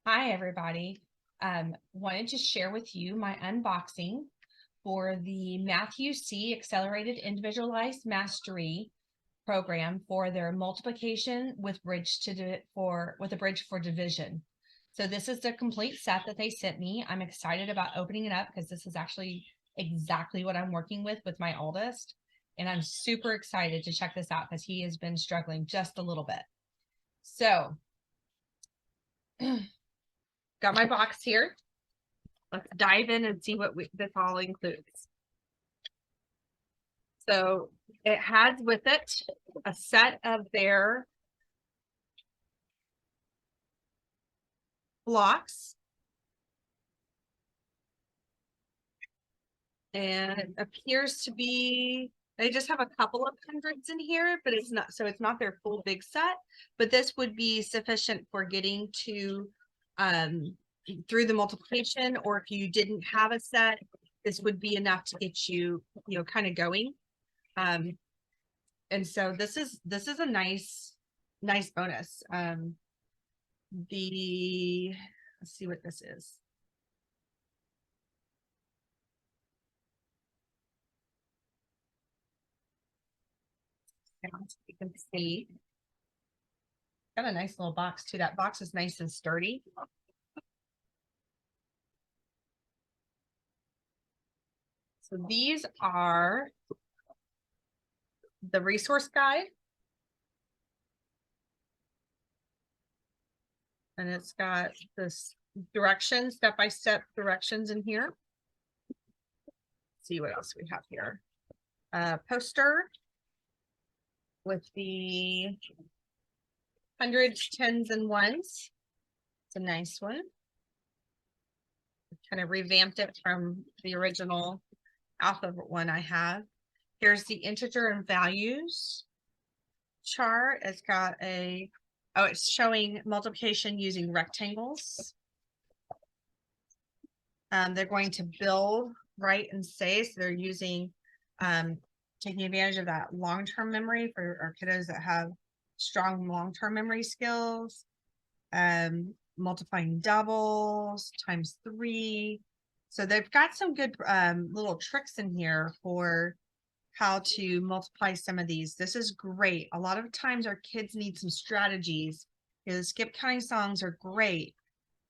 Hi, everybody. Wanted to share with you my unboxing for the Matthew C. Accelerated Individualized Mastery program for their multiplication with a bridge for division. So this is the complete set that they sent me. I'm excited about opening it up because this is actually exactly what I'm working with my oldest. And I'm super excited to check this out because he has been struggling just a little bit. So got my box here. Let's dive in and see what this all includes. So it has with it a set of their blocks. And it appears to be, they just have a couple of hundreds in here, but it's not their full big set, but this would be sufficient for getting to through the multiplication, or if you didn't have a set, this would be enough to get you, kind of going. And so this is a nice bonus. Let's see what this is. You can see got a nice little box too. That box is nice and sturdy. So these are the resource guide. And it's got this directions, step-by-step directions in here. Let's see what else we have here. Poster with the hundreds, tens, and ones. It's a nice one. Kind of revamped it from the original alphabet one I have. Here's the integer and values chart. It's got it's showing multiplication using rectangles. They're going to build, write, and say. So they're using, taking advantage of that long-term memory for our kiddos that have strong long-term memory skills. Multiplying doubles, times 3. So they've got some good little tricks in here for how to multiply some of these. This is great. A lot of times our kids need some strategies. The skip counting songs are great,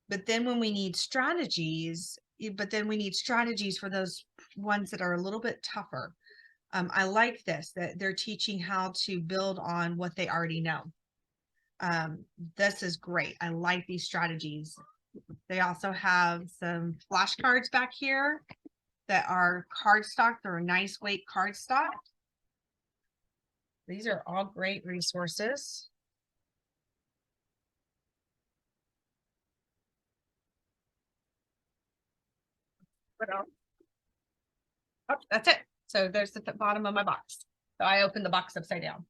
but then when we need strategies, for those ones that are a little bit tougher. I like this, that they're teaching how to build on what they already know. This is great. I like these strategies. They also have some flashcards back here that are cardstock. They're a nice weight cardstock. These are all great resources. What else? Oh, that's it. So there's the bottom of my box. So I opened the box upside down.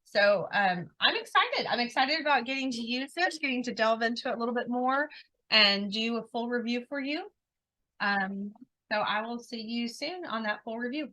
So I'm excited. I'm excited about getting to use this, getting to delve into it a little bit more and do a full review for you. So I will see you soon on that full review.